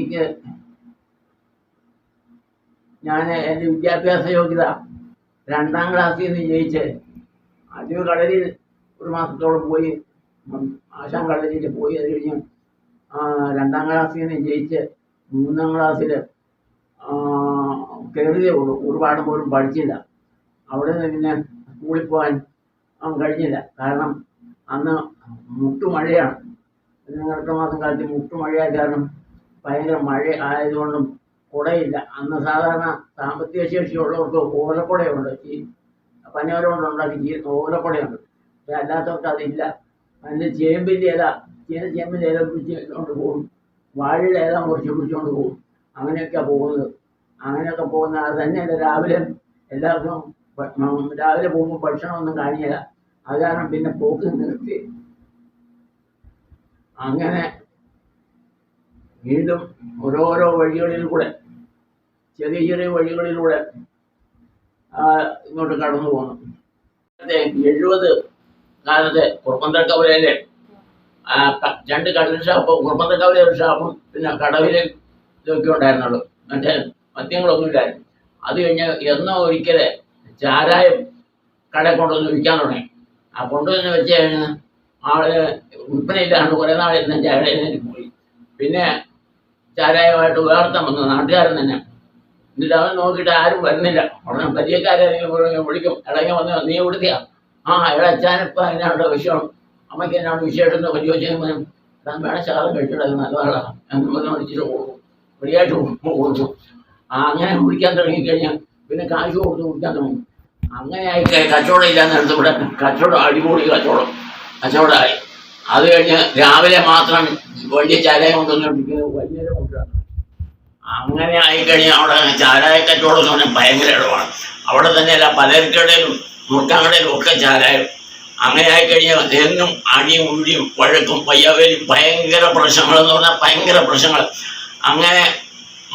എനിക്ക് എൻ്റെ വിദ്യാഭ്യാസ യോഗ്യത 2ാം ക്ലാസ്സിൽ നിന്ന് ജയിച്ച് ആദ്യം കളരിയിൽ ഒരു മാസത്തോളം പോയി, ആശാൻ കളരിയിൽ പോയി. അത് കഴിഞ്ഞ് 2ാം ക്ലാസ്സിൽ നിന്ന് ജയിച്ച് 3ാം ക്ലാസ്സിൽ കയറിയതേ ഉള്ളൂ. ഒരുപാട് പോലും പഠിച്ചില്ല. അവിടെ നിന്ന് പിന്നെ സ്കൂളിൽ പോകാൻ കഴിഞ്ഞില്ല. കാരണം അന്ന് മുട്ടുമഴയാണ്. 2 മാസം കാലത്ത് മുട്ടുമഴയായ കാരണം ഭയങ്കര മഴ ആയതുകൊണ്ടും കുടയില്ല. അന്ന് സാധാരണ സാമ്പത്തിക ശേഷിയുള്ളവർക്ക് ഓലക്കുടയുണ്ട്, പനയോല കൊണ്ടുണ്ടാക്കി ഓലക്കുടയുണ്ട്. പക്ഷെ അല്ലാത്തവർക്ക് അതില്ല. അതിന് ചേമ്പിൻ്റെ ഇല, ചേമ്പിൻ്റെ ഇല പിടിച്ചുകൊണ്ട് പോകും, വാഴയുടെ ഇല മുറിച്ച് പിടിച്ചുകൊണ്ട് പോകും. അങ്ങനെയൊക്കെയാണ് പോകുന്നത്. അങ്ങനെയൊക്കെ പോകുന്ന അത് തന്നെയല്ല. രാവിലെ എല്ലാവർക്കും രാവിലെ പോകുമ്പോൾ ഭക്ഷണമൊന്നും കാണില്ല. അത് കാരണം പിന്നെ പോക്ക് നിർത്തി. അങ്ങനെ വീണ്ടും ഓരോരോ വഴികളിൽ കൂടെ, ചെറിയ ചെറിയ വഴികളിലൂടെ ഇങ്ങോട്ട് കടന്നു പോകുന്നു. 70 കാലത്തെ കുറുപ്പന്തക്കവലയിലെ 2 കടൽ ഷാപ്പും, കുറുപ്പന്തക്കവല ഒരു ഷാപ്പും പിന്നെ കടവിലെ ഇതൊക്കെ ഉണ്ടായിരുന്നുള്ളൂ. മറ്റേ മദ്യങ്ങളൊന്നും ഇല്ലായിരുന്നു. അത് കഴിഞ്ഞ് എന്നോ ഒരിക്കൽ ചാരായം കട കൊണ്ടുവന്ന് വിൽക്കാൻ തുടങ്ങി. ആ കൊണ്ടുവന്ന് വെച്ച് കഴിഞ്ഞ് ആള് വിൽപ്പനയില്ലാണ്ട് കുറേ നാളിരുന്ന ചാരായത്തിന് പോയി. പിന്നെ ചാരായമായിട്ട് വേർത്തം വന്നു, നാട്ടുകാരൻ തന്നെ. എന്നിട്ട് അവൻ നോക്കിയിട്ട് ആരും വരുന്നില്ല. ഉടനെ പരിചയക്കാരെങ്കിലും വിളിക്കും, ഇടങ്ങി വന്ന് നീ എവിടുത്തെയാ? ഇവിടെ അച്ഛനിപ്പോൾ അതിനാണ് വിഷയം, അമ്മയ്ക്ക് എന്നാണ് വിശേഷം എന്നൊക്കെ ചോദിച്ചാൽ വേണം ശാലം കഴിച്ചിട്ട് അത് നല്ലതാണ് എന്ന് പറഞ്ഞ് വിളിച്ചിട്ട് കൊടുക്കും, ഫ്രീയായിട്ട് കൊടുക്കും. അങ്ങനെ കുടിക്കാൻ തുടങ്ങിക്കഴിഞ്ഞാൽ പിന്നെ കാശ് കൊടുത്ത് കുടിക്കാൻ തുടങ്ങി. അങ്ങനെയായി കച്ചവടം ഇല്ലാന്ന് എടുത്ത് ഇവിടെ കച്ചവടം അടിപൊളി കച്ചവടമായി. അത് കഴിഞ്ഞ് രാവിലെ മാത്രം വലിയ ചാരായം കൊണ്ടുവന്നിരിക്കുന്നത് വൈകുന്നേരം കൊണ്ടുവരണം. അങ്ങനെ ആയിക്കഴിഞ്ഞാൽ അവിടെ ചാരായ കച്ചവടം എന്ന് പറഞ്ഞാൽ ഭയങ്കര ഇടമാണ്. അവിടെ തന്നെയല്ല പലചരക്കടയിലും മുറുക്കാങ്കടയിലും ഒക്കെ ചാരായം. അങ്ങനെ ആയിക്കഴിഞ്ഞാൽ എന്നും അടിയും ഉഴിയും വഴക്കും പയ്യാവേലും ഭയങ്കര പ്രശ്നങ്ങളെന്ന് പറഞ്ഞാൽ ഭയങ്കര പ്രശ്നങ്ങൾ. അങ്ങനെ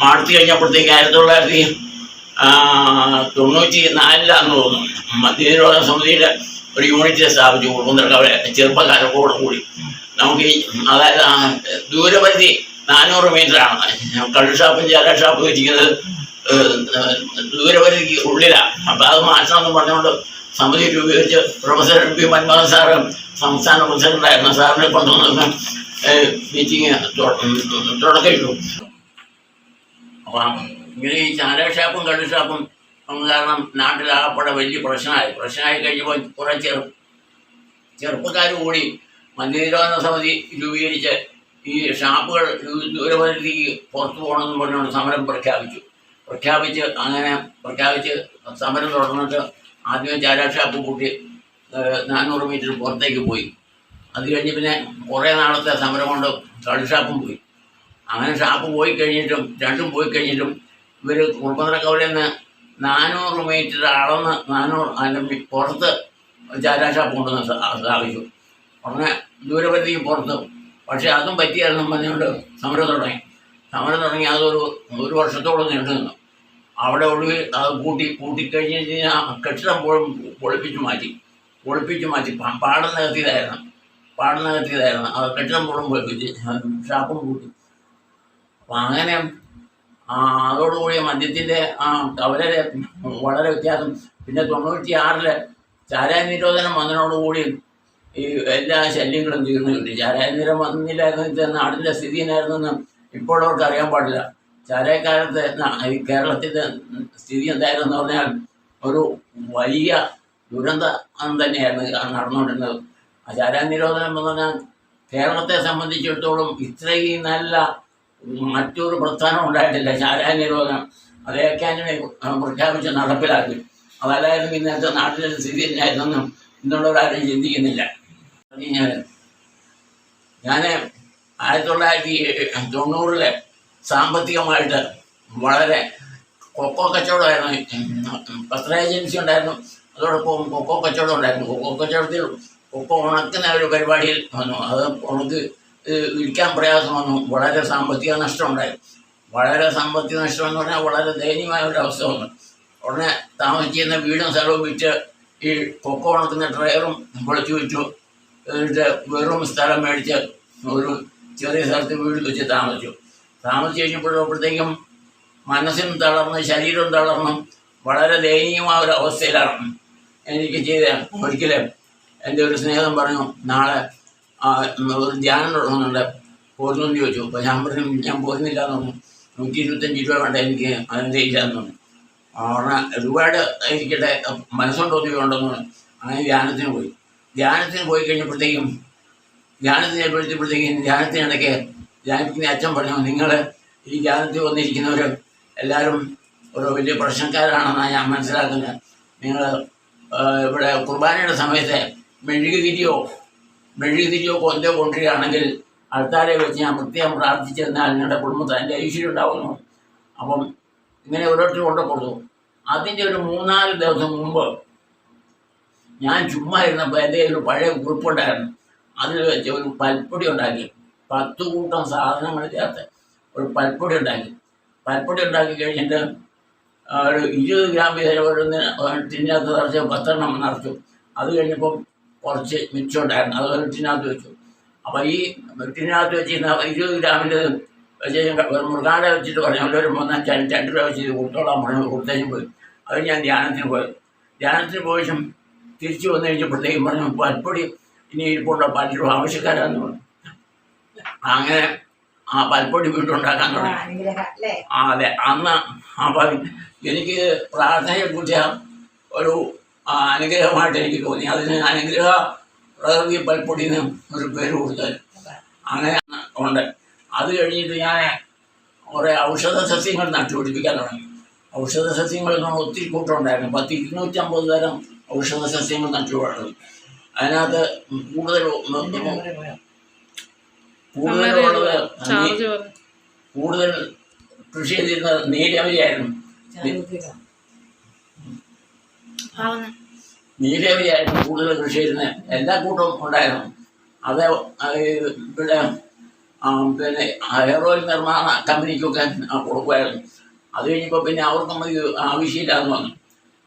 മാർച്ച് കഴിഞ്ഞപ്പോഴത്തേക്ക് 1994 തോന്നുന്നു മദ്യനിരോധന സമിതിയുടെ ഒരു യൂണിറ്റ് സ്ഥാപിച്ചു. കുറുപ്പന്തക്കവല ചെറുപ്പക്കാരോട് കൂടി നമുക്ക് അതായത് ദൂരപരിധി 400 മീറ്ററാണ്. കള്ള് ഷാപ്പും ചാര ഷാപ്പും വെച്ചിരിക്കുന്നത് ദൂരപരിധിക്ക് ഉള്ളിലാണ്. അപ്പം അത് മാറ്റണമെന്ന് പറഞ്ഞുകൊണ്ട് സമിതി രൂപീകരിച്ച് പ്രൊഫസർ MP മൻമോഹൻ സാറ് സംസ്ഥാന പ്രസിഡന്റായിരുന്ന സാറിനെ കൊണ്ടുവന്ന് മീറ്റിംഗ് തുടക്കമിട്ടു. അപ്പം ഇങ്ങനെ ഈ ചാര ഷാപ്പും കള്ള് ഷാപ്പും കാരണം നാട്ടിലാകപ്പെടെ വലിയ പ്രശ്നമായി കഴിഞ്ഞപ്പോൾ കുറേ ചെറുപ്പക്കാർ കൂടി മദ്യനിരോധന സമിതി രൂപീകരിച്ച് ഈ ഷാപ്പുകൾ ദൂരപരിധിക്ക് പുറത്തു പോകണമെന്ന് പറഞ്ഞുകൊണ്ട് സമരം പ്രഖ്യാപിച്ച് സമരം തുടർന്നിട്ട് ആദ്യം ചാരാ ഷാപ്പ് കൂട്ടി 400 മീറ്റർ പുറത്തേക്ക് പോയി. അത് കഴിഞ്ഞ് പിന്നെ കുറേ നാളത്തെ സമരം കൊണ്ട് കള്ള് ഷാപ്പും പോയി. അങ്ങനെ ഷാപ്പ് പോയി കഴിഞ്ഞിട്ടും രണ്ടും പോയി കഴിഞ്ഞിട്ടും ഇവർ കുറുപ്പന്തക്കവലയിൽ നിന്ന് 400 മീറ്റർ അളന്ന് 400 പുറത്ത് ചാരാ ഷാപ്പ് കൊണ്ടുവന്ന് സ്ഥാപിച്ചു. ഉടനെ ദൂരപരിധിക്ക് പുറത്ത്. പക്ഷെ അതും പറ്റിയായിരുന്നു പറഞ്ഞുകൊണ്ട് സമരം തുടങ്ങി. അതൊരു വർഷത്തോളം നീണ്ടു നിന്നു. അവിടെ ഒടുവിൽ അത് കൂട്ടിക്കഴിഞ്ഞ് കഴിഞ്ഞാൽ കെട്ടിടം പൊളിപ്പിച്ചു മാറ്റി. പാടം നികത്തിയതായിരുന്നു. അത് കെട്ടിടം പോലും പൊളിപ്പിച്ച് ഷാപ്പും കൂട്ടി. അപ്പം അങ്ങനെ അതോടുകൂടി മദ്യത്തിൻ്റെ കവലയിലെ വളരെ വ്യത്യാസം. പിന്നെ 96 ചാരായ നിരോധനം വന്നതിനോടുകൂടി ഈ എല്ലാ ശല്യങ്ങളും തീർന്നു കിട്ടി. ചാരായ നിരോധനം വന്നില്ലായിരുന്നു വെച്ചാൽ നാടിൻ്റെ സ്ഥിതി എന്നായിരുന്നെന്ന് ഇപ്പോഴവർക്ക് അറിയാൻ പാടില്ല. ചാരായക്കാലത്ത് ഈ കേരളത്തിൻ്റെ സ്ഥിതി എന്തായിരുന്നെന്ന് പറഞ്ഞാൽ ഒരു വലിയ ദുരന്തം തന്നെയായിരുന്നു നടന്നുകൊണ്ടിരുന്നത്. ആ ചാരായ നിരോധനം എന്ന് പറഞ്ഞാൽ കേരളത്തെ സംബന്ധിച്ചിടത്തോളം ഇത്രയും നല്ല മറ്റൊരു പ്രസ്ഥാനം ഉണ്ടായിട്ടില്ല. ചാരായ നിരോധനം അത് ആന്റണി പ്രഖ്യാപിച്ച് നടപ്പിലാക്കി. അതല്ലായിരുന്നു ഇന്നത്തെ നാട്ടിലെ സ്ഥിതി തന്നെയായിരുന്നെന്നും ഇന്നുള്ളവരാരും ചിന്തിക്കുന്നില്ല. ഞാൻ 1990 സാമ്പത്തികമായിട്ട് വളരെ കൊക്കോ കച്ചവടമായിരുന്നു. പത്ര ഏജൻസി ഉണ്ടായിരുന്നു, അതോടൊപ്പം കൊക്കോ കച്ചവടം ഉണ്ടായിരുന്നു. കൊക്കോ കച്ചവടത്തിൽ കൊക്കോ ഉണക്കുന്ന ഒരു പരിപാടിയിൽ വന്നു. അത് ഉണക്ക് വിൽക്കാൻ പ്രയാസം വന്നു. വളരെ സാമ്പത്തിക നഷ്ടം ഉണ്ടായി. എന്ന് പറഞ്ഞാൽ വളരെ ദയനീയമായ ഒരു അവസ്ഥ വന്നു. ഉടനെ താമസിച്ചിരുന്ന വീടും സ്ഥലവും വിറ്റ് ഈ കൊക്കോ ഉണക്കുന്ന ഡ്രൈവറും പൊളിച്ചു വിറ്റു. എന്നിട്ട് വെറും സ്ഥലം മേടിച്ച് ഒരു ചെറിയ സ്ഥലത്ത് വീട് വെച്ച് താമസിച്ചു. താമസിച്ച് കഴിഞ്ഞപ്പോഴത്തേക്കും മനസ്സും തളർന്ന് ശരീരം തളർന്നും വളരെ ദയനീയമായ ഒരു അവസ്ഥയിലാണ് എനിക്ക് ചെയ്ത. ഒരിക്കലും എൻ്റെ ഒരു സ്നേഹിതൻ പറഞ്ഞു, നാളെ ഒരു ധ്യാനം തുടങ്ങുന്നുണ്ട്, പോരുന്നെന്ന് ചോദിച്ചു. അപ്പോൾ ഞാൻ പറഞ്ഞു ഞാൻ പോരുന്നില്ല എന്ന് പറഞ്ഞു. 125 രൂപ വേണ്ട എനിക്ക് അനുഗ്രഹിക്കുക എന്ന് പറഞ്ഞു. അവിടെ ഒരുപാട് എനിക്കിടെ മനസ്സുകൊണ്ട് ഒതുക്കുണ്ടെന്ന് പറഞ്ഞു. അങ്ങനെ ധ്യാനത്തിന് പോയി. ധ്യാനത്തിന് പോയി കഴിഞ്ഞപ്പോഴത്തേക്കും ധ്യാനത്തിനിടയ്ക്ക് ധ്യാനിക്കുന്ന അച്ഛൻ പറഞ്ഞു, നിങ്ങൾ ഈ ധ്യാനത്തിൽ വന്നിരിക്കുന്നവർ എല്ലാവരും ഒരു വലിയ പ്രശ്നക്കാരാണെന്നാണ് ഞാൻ മനസ്സിലാക്കുന്നത്. നിങ്ങൾ ഇവിടെ കുർബാനയുടെ സമയത്ത് മെഴുകുതിരിയോ കൊന്തോ കൊണ്ടുവരികയാണെങ്കിൽ ആൾക്കാരെ വെച്ച് ഞാൻ പ്രത്യേകം പ്രാർത്ഥിച്ചിരുന്നാൽ നിങ്ങളുടെ കുടുംബത്തിൽ എൻ്റെ ഐശ്വര്യം ഉണ്ടാകുന്നു. അപ്പം ഇങ്ങനെ ഓരോരുത്തരും കൊണ്ടു. അതിൻ്റെ ഒരു 3-4 ദിവസം മുമ്പ് ഞാൻ ചുമ്മാ ഇരുന്നപ്പോൾ എൻ്റെ ഒരു പഴയ കുറിപ്പുണ്ടായിരുന്നു. അതിൽ വെച്ച് ഒരു പൽപ്പൊടി ഉണ്ടാക്കി, 10 കൂട്ടം സാധനങ്ങൾ ചേർത്ത് ഒരു പൽപ്പൊടി ഉണ്ടാക്കി കഴിഞ്ഞിട്ട് ഒരു 20 ഗ്രാം വീതം ഒരു ടിന്നകത്ത് നിറച്ച് 10 എണ്ണം നിറച്ചു. അത് കഴിഞ്ഞപ്പം കുറച്ച് മിച്ചം ഉണ്ടായിരുന്നു, അത് ഒരു ടിന്നകത്ത് വെച്ചു. അപ്പോൾ ഈ ടിന്നകത്ത് വെച്ചിരുന്ന 20 ഗ്രാമിൻ്റെ വെച്ച് മൃഗാട വെച്ചിട്ട് പറഞ്ഞു, ഒരു 2 രൂപ വെച്ച് ഇത് കൊടുത്തോളാൻ പറഞ്ഞു. കൊടുത്തേച്ചും പോയി. അത് ഞാൻ ധ്യാനത്തിന് പോയശം തിരിച്ചു വന്നു കഴിഞ്ഞപ്പോഴത്തേക്കും പറഞ്ഞു, പൽപ്പൊടി ഇനി ഇരിപ്പുണ്ടോ, 10 രൂപ ആവശ്യക്കാരാന്ന് പറഞ്ഞു. അങ്ങനെ ആ പൽപ്പൊടി വീണ്ടും ഉണ്ടാക്കാൻ തുടങ്ങി. അതെ, അന്ന് അപ്പം എനിക്ക് പ്രാർത്ഥനയെക്കുറിച്ച് ഒരു അനുഗ്രഹമായിട്ട് എനിക്ക് തോന്നി. അതിന് അനുഗ്രഹ പ്രകൃതി പൽപ്പൊടിന്ന് ഒരു പേര് കൊടുത്തത് അങ്ങനെ ഉണ്ട്. അത് കഴിഞ്ഞിട്ട് ഞാൻ കുറേ ഔഷധ സസ്യങ്ങൾ നട്ടുപിടിപ്പിക്കാൻ തുടങ്ങി. ഔഷധ സസ്യങ്ങൾ ഒത്തിരി കൂട്ടമുണ്ടായിരുന്നു. 250 തരം ഔഷധ സസ്യങ്ങൾ നട്ടുപിടിച്ചു. അതിനകത്ത് കൂടുതൽ കൃഷി ചെയ്തിരുന്നത് നീലവരിയായിരുന്നു. കൂടുതൽ കൃഷി ചെയ്യുന്നത്. എല്ലാ കൂട്ടവും ഉണ്ടായിരുന്നു. അത് ഇവിടെ പിന്നെ ഹെയർ ഓയിൽ നിർമ്മാണ കമ്പനിക്കൊക്കെ കൊടുക്കുമായിരുന്നു. അത് കഴിഞ്ഞപ്പോൾ പിന്നെ അവർക്കൊന്നും ഇത് ആവശ്യമില്ലാന്ന് വന്നു.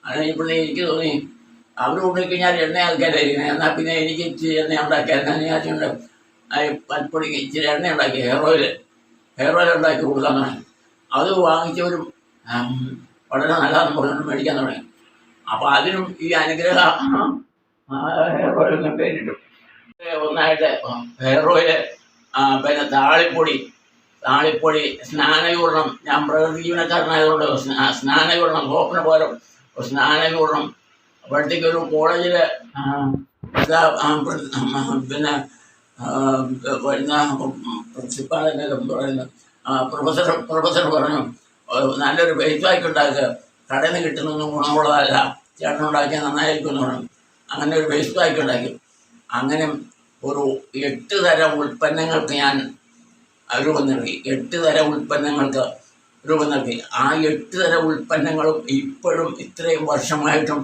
അത് കഴിഞ്ഞപ്പോഴേ എനിക്ക് തോന്നി അവർ കൊണ്ടുപോയിക്കഴിഞ്ഞാൽ എണ്ണ ആൾക്കാരായിരിക്കുന്നത്. എന്നാൽ പിന്നെ എനിക്ക് ഇച്ചിരി എണ്ണ ഉണ്ടാക്കിയാൽ ഞാനുണ്ട് പൽപ്പൊടിക്ക് ഇച്ചിരി എണ്ണ ഉണ്ടാക്കി ഹെയർ ഓയിൽ ഉണ്ടാക്കി കൊടുക്കാൻ തുടങ്ങി. അത് വാങ്ങിച്ചവരും വളരെ നല്ലതെന്ന് പറഞ്ഞുകൊണ്ട് മേടിക്കാൻ തുടങ്ങി. അപ്പോൾ അതിനും ഈ അനുഗ്രഹ ഹെയർ ഓയിൽ എന്ന് പേരിട്ടു. ഒന്നായിട്ട് ഹെയർ ഓയിൽ, പിന്നെ താളിപ്പൊടി, സ്നാനയൂർണം. ഞാൻ പ്രകൃതി ജീവനക്കാരനായതുകൊണ്ട് സ്നാനയൂർണം, സോപ്പിന് പകരം സ്നാനയൂർണം. അപ്പോഴത്തേക്ക് ഒരു കോളേജിൽ പിന്നെ പ്രിൻസിപ്പാളെല്ലാം പറയുന്നത് പ്രൊഫസർ പറഞ്ഞു, നല്ലൊരു ഫേസ് പാക്ക് ഉണ്ടാക്കുക, കടയിൽ നിന്ന് കിട്ടുന്നൊന്നും ഗുണമുള്ളതല്ല, ചേട്ടൻ ഉണ്ടാക്കിയാൽ നന്നായിരിക്കും എന്ന് പറഞ്ഞു. അങ്ങനെ ഒരു ഫേസ് പാക്ക് ഉണ്ടാക്കി. അങ്ങനെ ഒരു 8 തരം ഉൽപ്പന്നങ്ങൾക്ക് ഞാൻ രൂപം നൽകി. 8 തരം ഉൽപ്പന്നങ്ങൾക്ക് രൂപം നൽകി. ആ 8 തരം ഉൽപ്പന്നങ്ങളും ഇപ്പോഴും ഇത്രയും വർഷമായിട്ടും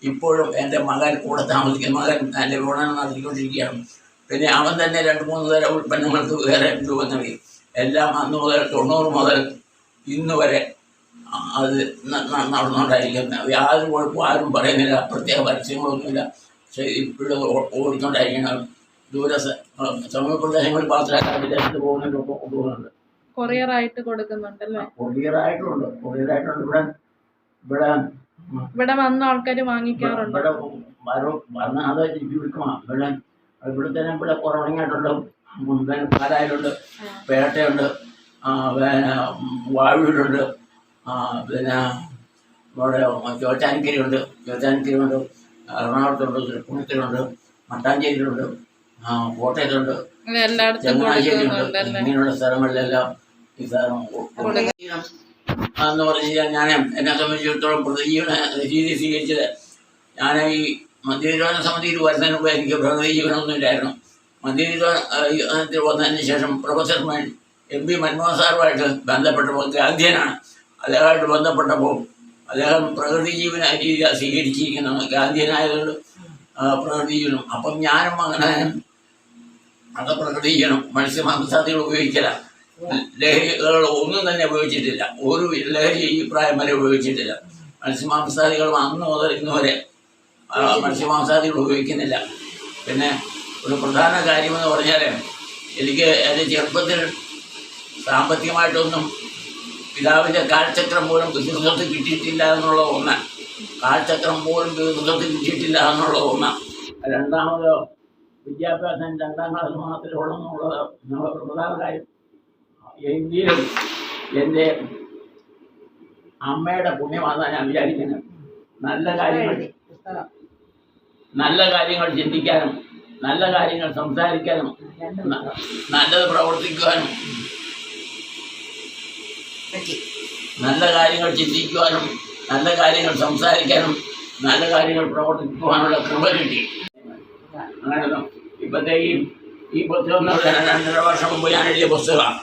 ഇപ്പോഴും എൻ്റെ മകൻ കൂടെ താമസിക്കുന്ന മകൻ എൻ്റെ വിപണനം നടത്തിക്കൊണ്ടിരിക്കുകയാണ്. പിന്നെ അവൻ തന്നെ 2-3 തരം ഉൽപ്പന്നങ്ങൾക്ക് വേറെ രൂപം നൽകി. എല്ലാം അന്ന് മുതൽ 90 മുതൽ ഇന്ന് വരെ അത് നടന്നുകൊണ്ടായിരിക്കുന്നത്. യാതൊരു കുഴപ്പവും ആരും പറയുന്നില്ല, പ്രത്യേക പരസ്യങ്ങളൊന്നുമില്ല. പക്ഷേ ഇപ്പോഴും ഓടിക്കൊണ്ടായിരിക്കണം. സമീപ പ്രദേശങ്ങളിൽ പാത്രമാക്കാൻ വിദേശത്ത് പോകുന്നതിനൊക്കെ കൊണ്ടുപോകുന്നുണ്ട്. കൊറിയറായിട്ട് കൊടുക്കുന്നുണ്ടല്ലേ? കൊറിയറായിട്ടുണ്ട്. ഇവിടെ വന്ന ആൾക്കാർ വാങ്ങിക്കാറുണ്ട്. വന്ന് അത് വിൽക്കുമാണ്. ഇവിടെ തന്നെ ഇവിടെ കുറവണങ്ങാട്ടുണ്ട്, പാലായിലുണ്ട്, പേട്ടയുണ്ട്, പിന്നെ വാഴൂരുണ്ട്, പിന്നെ ഇവിടെ ചോറ്റാനിക്കരയുണ്ട്, എറണാകുളത്തുണ്ട്, തൃപ്പൂണിത്തുറയുണ്ട്, മട്ടാഞ്ചേരിയിലുണ്ട്, കോട്ടയത്തുണ്ട്, ചങ്ങനാശ്ശേരിയുണ്ട്. ഇങ്ങനെയുള്ള സ്ഥലങ്ങളിലെല്ലാം ഈ സാധനം എന്ന് പറഞ്ഞു കഴിഞ്ഞാൽ ഞാൻ എന്നെ സംബന്ധിച്ചിടത്തോളം പ്രതിജീവന രീതി സ്വീകരിച്ചത്. ഞാൻ ഈ മദ്യനിരോധന സമിതിയിൽ വരുന്നതിന് മുമ്പ് എനിക്ക് പ്രകൃതി ജീവനമൊന്നുമില്ലായിരുന്നു. മദ്യനിരോധനത്തിൽ വന്നതിന് ശേഷം പ്രൊഫസർ MP മൻമോഹൻ സാറുമായിട്ട് ബന്ധപ്പെട്ടപ്പോൾ, ഗാന്ധിയനാണ്, അദ്ദേഹമായിട്ട് ബന്ധപ്പെട്ടപ്പോൾ അദ്ദേഹം പ്രകൃതി ജീവന രീതി സ്വീകരിച്ചിരിക്കുന്നത്. ഗാന്ധിയനായതുകൊണ്ട് പ്രകൃതി ജീവനം. അപ്പം ഞാനും അങ്ങനെ അത് പ്രകൃതി ചെയ്യണം. മത്സ്യമാംസാദികൾ ഉപയോഗിക്കില്ല, ലഹരികൾ ഒന്നും തന്നെ ഉപയോഗിച്ചിട്ടില്ല. ഒരു ലഹരി ഈ പ്രായം വരെ ഉപയോഗിച്ചിട്ടില്ല. മത്സ്യമാംസാദികൾ അന്ന് മുതൽ ഇന്ന് വരെ മത്സ്യമാംസാദികൾ ഉപയോഗിക്കുന്നില്ല. പിന്നെ ഒരു പ്രധാന കാര്യമെന്ന് പറഞ്ഞാൽ, എനിക്ക് എൻ്റെ ചെറുപ്പത്തിൽ സാമ്പത്തികമായിട്ടൊന്നും പിതാവിൻ്റെ കാൽചക്രം പോലും ബിസിനസ് കിട്ടിയിട്ടില്ല എന്നുള്ള ഒന്ന്. കാൽചക്രം പോലും ബിസിനസ് കിട്ടിയിട്ടില്ല എന്നുള്ള ഒന്ന്. രണ്ടാമത് വിദ്യാഭ്യാസം 2ാം ക്ലാസ് മാത്രമേ ഉള്ളൂ എന്നുള്ളത് നമ്മുടെ പ്രധാന കാര്യം. എങ്കിലും എൻ്റെ അമ്മയുടെ പുണ്യമാണെന്നാണ് ഞാൻ വിചാരിക്കുന്നത്. നല്ല കാര്യങ്ങൾ ചിന്തിക്കാനും നല്ല കാര്യങ്ങൾ സംസാരിക്കാനും നല്ലത് പ്രവർത്തിക്കുവാനും നല്ല കാര്യങ്ങൾ ചിന്തിക്കുവാനും നല്ല കാര്യങ്ങൾ സംസാരിക്കാനും നല്ല കാര്യങ്ങൾ പ്രവർത്തിക്കുവാനുള്ള കൃപ കിട്ടി. അങ്ങനെ ഇപ്പോഴത്തെ ഈ പുസ്തകം 2.5 വർഷം മുമ്പ് ഞാൻ എഴുതിയ പുസ്തകമാണ്.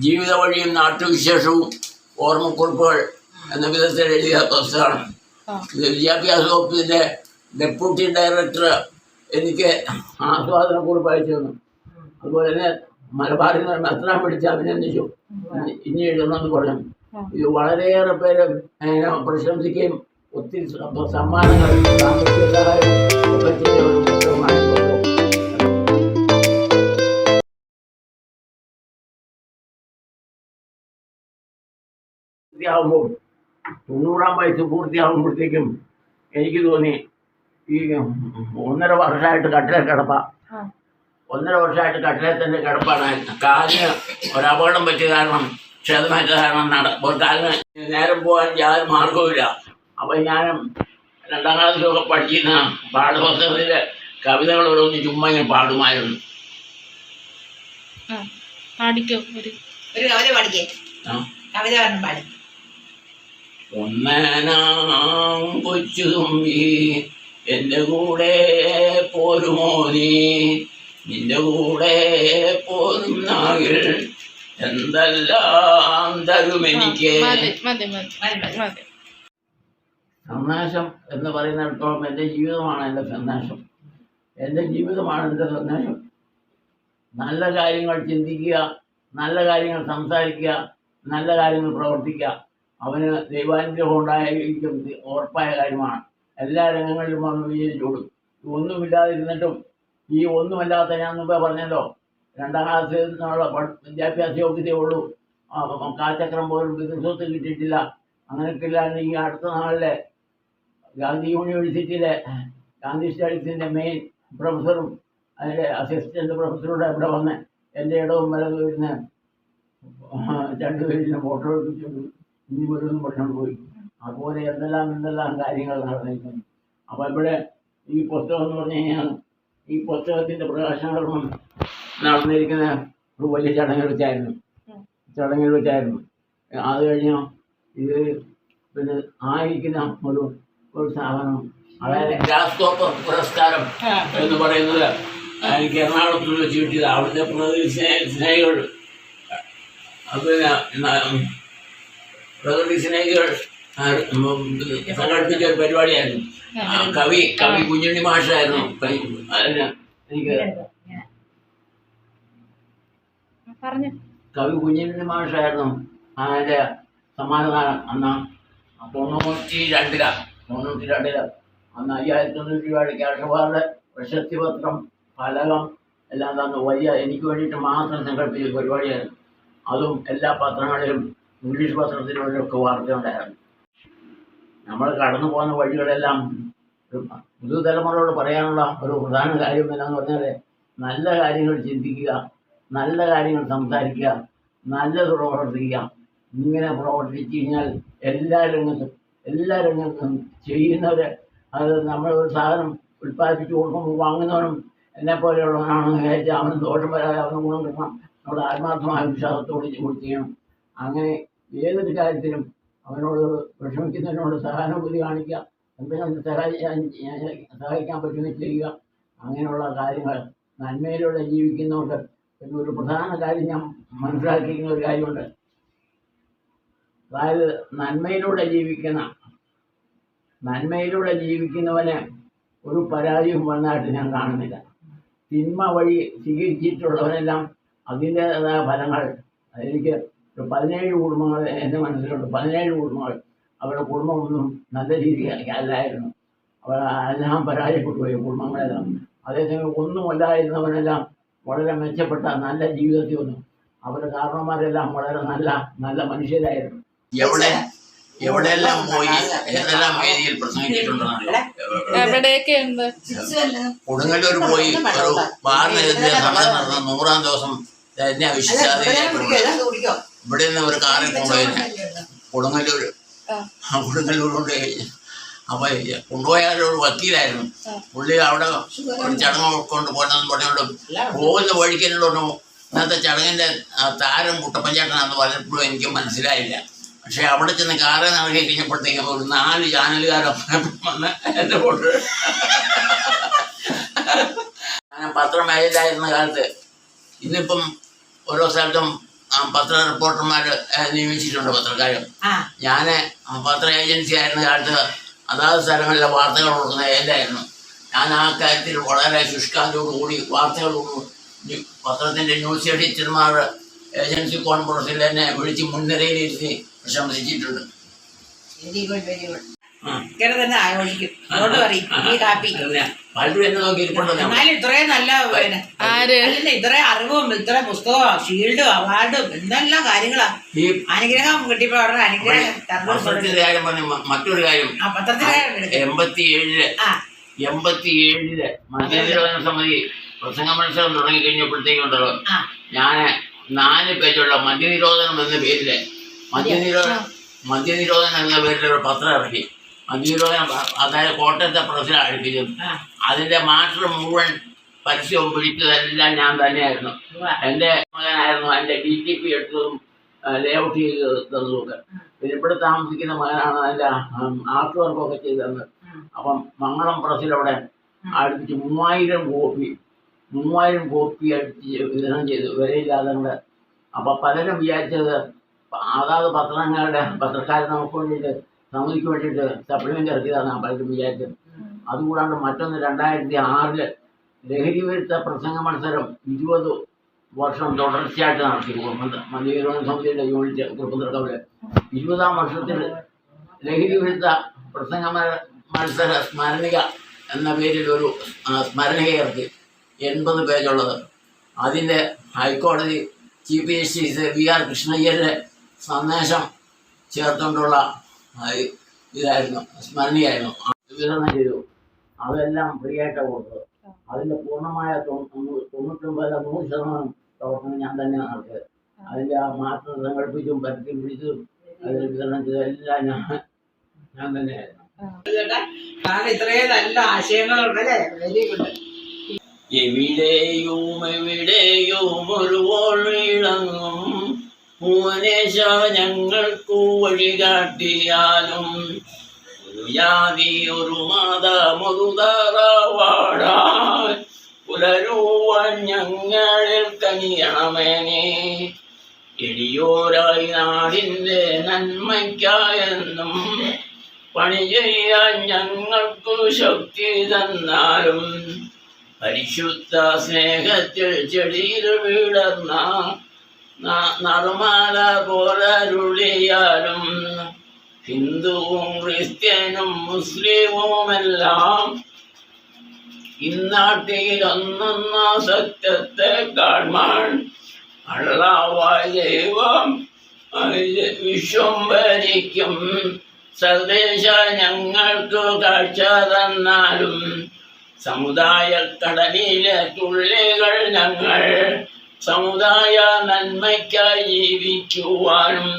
ജീവിത വഴിയും നാട്ടുവിശേഷവും ഓർമ്മക്കുറിപ്പുകൾ എന്ന വിധത്തിൽ എഴുതിയ പുസ്തകമാണ്. ഇത് വിദ്യാഭ്യാസ വകുപ്പിൻ്റെ ഡെപ്യൂട്ടി ഡയറക്ടർ എനിക്ക് ആസ്വാദനക്കുറിപ്പ് അയച്ചു തന്നു. അതുപോലെ തന്നെ മലബാറിൽ നിന്ന് മെത്രാൻ പിടിച്ച് അഭിനന്ദിച്ചു. ഇനി എഴുതണമെന്ന് പറഞ്ഞു. ഇത് വളരെയേറെ പേര് പ്രശംസിക്കുകയും ഒത്തിരി സമ്മാനങ്ങൾ സാമ്പത്തിക സഹായം ഒക്കെ ചെയ്ത ഒരു പുസ്തകമാണ്. പൂർത്തിയാകുമ്പോൾ 90-ാം വയസ്സ് പൂർത്തിയാകുമ്പോഴത്തേക്കും എനിക്ക് തോന്നി ഈ 1.5 വർഷമായിട്ട് കട്ടിലെ കിടപ്പാണ്. 1.5 വർഷമായിട്ട് കട്ടിലത്തിൻ്റെ കിടപ്പാണ്. കാലിന് ഒരപകടം പറ്റിയ കാരണം ക്ഷതമേറ്റ കാരണം കാലിന് നേരം പോകാൻ യാതൊരു മാർഗവുമില്ല. അപ്പം ഞാൻ 2ാം ക്ലാസ്സിലൊക്കെ പഠിക്കുന്ന പാഠപുസ്തകത്തിലെ കവിതകൾ ഓരോന്ന് ചുമ്മാ ഇങ്ങനെ പാടുമായിരുന്നു. ഒന്നാം കൊച്ചു തുമ്പി എൻ്റെ കൂടെ പോരുമോ നീ, നിന്റെ കൂടെ പോരുന്നാകിൽ എന്തെല്ലാം തരുമെനിക്ക്. സന്ദേശം എന്ന് പറയുന്നിടത്തോളം എൻ്റെ ജീവിതമാണ് എൻ്റെ സന്ദേശം. എൻ്റെ ജീവിതമാണ് എൻ്റെ സന്ദേശം. നല്ല കാര്യങ്ങൾ ചിന്തിക്കുക, നല്ല കാര്യങ്ങൾ സംസാരിക്കുക, നല്ല കാര്യങ്ങൾ പ്രവർത്തിക്കുക. അവന് ദൈവാനുഗ്രഹം ഉണ്ടായിരിക്കും ഉറപ്പായ കാര്യമാണ്. എല്ലാ രംഗങ്ങളിലും അവന് വിജയിച്ചോളും. ഒന്നുമില്ലാതിരുന്നിട്ടും ഈ ഒന്നുമല്ലാത്ത ഞാൻ മുമ്പേ പറഞ്ഞല്ലോ, 2ാം ക്ലാസ്സിൽ നിന്നുള്ള വിദ്യാഭ്യാസ യോഗ്യതയേ ഉള്ളൂ. കാൽചക്രം പോലും ബിസിനസ് കിട്ടിയിട്ടില്ല. അങ്ങനെയൊക്കെ ഇല്ലാണ്ട് ഈ അടുത്ത നാളിലെ ഗാന്ധി യൂണിവേഴ്സിറ്റിയിലെ ഗാന്ധി സ്റ്റഡീസിൻ്റെ മെയിൻ പ്രൊഫസറും അതിൻ്റെ അസിസ്റ്റൻ്റ് പ്രൊഫസറൂടെ ഇവിടെ വന്ന് എൻ്റെ ഇടവും വലതും ഇരുന്ന് 2 പേരിനെ ഫോട്ടോ എടുപ്പിച്ചുകൊണ്ട് ഇനി വരുമെന്ന് പറഞ്ഞുകൊണ്ട് പോയി. അതുപോലെ എന്തെല്ലാം കാര്യങ്ങൾ നടന്നിരിക്കുന്നു. അപ്പോൾ ഇവിടെ ഈ പുസ്തകം എന്ന് പറഞ്ഞു കഴിഞ്ഞാൽ ഈ പുസ്തകത്തിൻ്റെ പ്രകാശനകർമ്മം നടന്നിരിക്കുന്ന ഒരു വലിയ ചടങ്ങിൽ വെച്ചായിരുന്നു. അത് കഴിഞ്ഞ് ഇത് പിന്നെ ആയിരിക്കുന്ന ഒരു സ്ഥാപനം, അതായത് ഗ്രാസ്കോപ്പർ പുരസ്കാരം എന്ന് പറയുന്നത് എനിക്ക് എറണാകുളത്ത് വെച്ച് കിട്ടിയത്. അവിടുത്തെ പ്രകൃതി സ്നേഹികൾ പ്രകൃതി സ്നേഹികൾ സംഘടിപ്പിച്ച ഒരു പരിപാടിയായിരുന്നു. കവി കുഞ്ഞുണ്ണി മാഷായിരുന്നു. അതിന് എനിക്ക് കവി കുഞ്ഞുണ്ണി മാഷായിരുന്നു അതിൻ്റെ സമ്മാനദാനം. അന്ന് 92-ലാണ് അന്ന് 5000 രൂപയുടെ ക്യാഷ് അവാർഡ്, പ്രശസ്തി പത്രം, ഫലകം എല്ലാം തന്നു. വലിയ എനിക്ക് വേണ്ടിയിട്ട് മാത്രം സംഘടിപ്പിച്ച പരിപാടിയായിരുന്നു. അതും എല്ലാ പത്രങ്ങളിലും ഇംഗ്ലീഷ് പത്രത്തിലൊക്കെ വാർത്തയുണ്ടായിരുന്നു. നമ്മൾ കടന്നു പോകുന്ന വഴികളെല്ലാം പുതുതലമുറയോട് പറയാനുള്ള ഒരു പ്രധാന കാര്യം എന്താണെന്ന് പറഞ്ഞാൽ നല്ല കാര്യങ്ങൾ ചിന്തിക്കുക, നല്ല കാര്യങ്ങൾ സംസാരിക്കുക, നല്ലത് പ്രവർത്തിക്കുക. ഇങ്ങനെ പ്രവർത്തിച്ചു കഴിഞ്ഞാൽ എല്ലാ രംഗത്തും ചെയ്യുന്നവർ, അത് നമ്മളൊരു സാധനം ഉൽപ്പാദിപ്പിച്ച് കൊടുക്കുമ്പോൾ വാങ്ങുന്നവനും എന്നെപ്പോലെയുള്ളവനാണ് വിചാരിച്ച് അവന് ദോഷം വരാതെ അവന് ഗുണം കിട്ടണം. നമ്മുടെ ആത്മാർത്ഥമായ വിശ്വാസത്തോട് ചെയ്യണം. അങ്ങനെ ഏതൊരു കാര്യത്തിലും അവനോട് വിഷമിക്കുന്നതിനോട് സഹാനുഭൂതി കാണിക്കുക, എന്തെങ്കിലും സഹായിക്കാൻ പറ്റുമെങ്കിൽ ചെയ്യുക. അങ്ങനെയുള്ള കാര്യങ്ങൾ നന്മയിലൂടെ ജീവിക്കുന്നവർക്ക് എന്നൊരു പ്രധാന കാര്യം ഞാൻ മനസ്സിലാക്കിയിരിക്കുന്ന ഒരു കാര്യമുണ്ട്. അതായത് നന്മയിലൂടെ ജീവിക്കുന്നവന് ഒരു പരാജയവും വന്നതായിട്ട് ഞാൻ കാണുന്നില്ല. തിന്മ വഴി സ്വീകരിച്ചിട്ടുള്ളവരെല്ലാം അതിൻ്റേതായ ഫലങ്ങൾ, എനിക്ക് 17 കുടുംബങ്ങൾ എൻ്റെ മനസ്സിലുണ്ട്. 17 കുടുംബങ്ങൾ, അവരുടെ കുടുംബമൊന്നും നല്ല രീതിയിലായിരുന്നു. എല്ലാം പരാജയപ്പെട്ടു പോയി കുടുംബങ്ങളെല്ലാം. അതേസമയം ഒന്നുമല്ലായിരുന്നവനെല്ലാം വളരെ മെച്ചപ്പെട്ട നല്ല ജീവിതത്തിൽ വന്നു. അവരുടെ കാരണവന്മാരെല്ലാം വളരെ നല്ല നല്ല മനുഷ്യരായിരുന്നു. എവിടെയെല്ലാം പോയി ഏതെല്ലാം വേദിയിൽ പ്രസംഗിച്ചിട്ടുണ്ടെന്നറിയോ? എവിടെയൊക്കെ ഉണ്ട്? കൊടുങ്ങല്ലൂർ പോയി ഒരു ബാറിനെതിരെ സമരം നടന്ന 100-ാം ദിവസം എന്നെ വിശ്വസിച്ചാതെ ഇവിടെ നിന്ന് ഒരു കാറിൽ കൊണ്ടുപോയി കൊടുങ്ങല്ലൂർ കൊണ്ട് അപ്പൊ കൊണ്ടുപോയാൽ ഒരു വക്കീലായിരുന്നു പുള്ളി. അവിടെ ഒരു ചടങ്ങ് കൊണ്ടുപോകണമെന്ന് പറഞ്ഞുകൊണ്ട് പോകുന്ന വഴിക്കല്ലോണ്ട് ഇന്നത്തെ ചടങ്ങിന്റെ താരം കുട്ടപ്പഞ്ചേട്ടനാണെന്ന് പലപ്പോഴും എനിക്ക് മനസ്സിലായില്ല. പക്ഷെ അവിടെ ചെന്ന് കാറ് നടക്കി കഴിഞ്ഞപ്പോഴത്തേക്കും ഒരു 4 ചാനലുകാരൊക്കെ വന്ന് എൻ്റെ ഫോട്ടോ ഞാൻ പത്രം ഏജൻ്റായിരുന്ന കാലത്ത് ഇന്നിപ്പം ഓരോ സ്ഥലത്തും പത്ര റിപ്പോർട്ടർമാർ നിയമിച്ചിട്ടുണ്ട് പത്രക്കാരും. ഞാൻ പത്ര ഏജൻസി ആയിരുന്ന കാലത്ത് അതാത് സ്ഥലങ്ങളിലെ വാർത്തകൾ കൊടുക്കുന്ന ഏജൻ്റായിരുന്നു. ഞാൻ ആ കാര്യത്തിൽ വളരെ ശുഷ്കാന്തിയോടുകൂടി വാർത്തകളോട് പത്രത്തിൻ്റെ ന്യൂസ് എഡിറ്റർമാർ ഏജൻസി കോൺഫറൻസിൽ എന്നെ വിളിച്ച് മുൻനിരയിലിരുത്തി പ്രശംസിച്ചിട്ടുണ്ട്. പലരും എന്നെ നോക്കി ഇത്രയും നല്ല ഇത്രയും അറിവും ഇത്ര പുസ്തകവും ഷീൽഡും അവാർഡും എന്തെല്ലാം കാര്യങ്ങളാ അനുഗ്രഹം കിട്ടിയപ്പോ അവിടെ അനുഗ്രഹം. പത്രത്തിന്റെ കാര്യം പറഞ്ഞ മറ്റൊരു കാര്യം, 87-ല് മധ്യനിരോധന സമിതി പ്രസംഗ മത്സരം തുടങ്ങി കഴിഞ്ഞപ്പോഴത്തേക്കുണ്ടല്ലോ ഞാൻ 4 പേജുള്ള മദ്യനിരോധനം എന്ന പേരില് മദ്യനിരോധനം എന്ന പേരിൽ ഒരു പത്രം ഇറക്കി. മദ്യനിരോധനം അതായത് കോട്ടയത്തെ പ്രസിലാണ് അടുപ്പിച്ചത്. അതിന്റെ മാസ്റ്റർ മുഴുവൻ പരസ്യവും പിടിച്ചതെല്ലാം ഞാൻ തന്നെയായിരുന്നു. എൻ്റെ മകനായിരുന്നു അതിന്റെ DTP എടുത്തതും ലേഔട്ട് ചെയ്ത് തന്നതൊക്കെ. പിന്നെ ഇവിടെ താമസിക്കുന്ന മകനാണ് അതിന്റെ ആർട്ട് വർക്കൊക്കെ ചെയ്ത് തന്നത്. അപ്പം മംഗളം പ്രസിലവിടെ അടുപ്പിച്ച് 3000 കോപ്പി അടിച്ച് വിതരണം ചെയ്തു വിലയില്ലാതെ കൂടെ. അപ്പൊ പലരും വിചാരിച്ചത് അതാത് പത്രക്കാരെ നമുക്ക് വേണ്ടിയിട്ട് സമിതിക്ക് വേണ്ടിയിട്ട് സപ്ലിമെന്റ് ഇറക്കിയതാണ് പലരും വിചാരിച്ചത്. അതുകൂടാണ്ട് മറ്റൊന്ന് 2006-ല് ലഹരി വിരുദ്ധ പ്രസംഗ മത്സരം 20 വർഷം തുടർച്ചയായിട്ട് നടത്തി. മദ്യനിരോധന സമിതിയുടെ യൂണിറ്റ് കുറുപ്പന്തറക്കവല് 20-ാം വർഷത്തിൽ ലഹരി വിരുദ്ധ പ്രസംഗ മത്സര സ്മരണിക എന്ന പേരിൽ ഒരു സ്മരണിക ഇറക്കി 80 പേജുള്ളത്. അതിൻ്റെ ഹൈക്കോടതി ചീഫ് ജസ്റ്റിസ് VR കൃഷ്ണയ്യരുടെ സന്ദേശം ചേർത്തുകൊണ്ടുള്ള ഇതായിരുന്നു, സ്മരണിയായിരുന്നു. വിതരണം ചെയ്തു. അതെല്ലാം ഫ്രീ ആയിട്ടാണ് കൊടുത്തത്. അതിൻ്റെ പൂർണ്ണമായ 99-100% പ്രവർത്തനം ഞാൻ തന്നെ നടത്തിയത്. അതിൻ്റെ ആ മാറ്റം സംഘടിപ്പിച്ചും പരസ്യം പിടിച്ചതും അതിൽ വിതരണം ചെയ്തതെല്ലാം ഞാൻ തന്നെയായിരുന്നു. ഇത്രയും നല്ല ആശയങ്ങളുണ്ടല്ലേ, വെരി ഗുഡ്. എവിടെയും ഒരു വിളങ്ങും ഭുവനേശ ഞങ്ങൾക്കു വഴികാട്ടിയാലും ഒരു ജാതി ഒരു മതമൊരു തറവാടാൻ പുലരുവാൻ ഞങ്ങളിൽ കനിയണമേനെ. എളിയോരായി നാടിൻ്റെ നന്മയ്ക്കായെന്നും പണി ചെയ്യാൻ ഞങ്ങൾക്കു ശക്തി തന്നാലും പരിശുദ്ധ സ്നേഹത്തിൽ ചെടിയിൽ വിടർന്ന നറുമാല പോലരുളിയാലും ഹിന്ദുവും ക്രിസ്ത്യനും മുസ്ലിമുമെല്ലാം ഇന്നാട്ടിൽ ഒന്നൊന്ന സത്യത്തെ കാൺമാൻ അള്ളാവായ ദൈവം വിശ്വം ഭരിക്കും. സന്ദേശ ഞങ്ങൾക്ക് കാഴ്ച തന്നാലും സമുദായ കടലിലെ തുള്ളികൾ ഞങ്ങൾ സമുദായ നന്മയ്ക്കായി ജീവിക്കുവാനും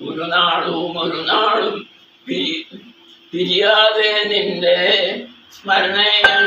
ഒരു നാളും പിരിയാതെ നിന്റെ സ്മരണയിൽ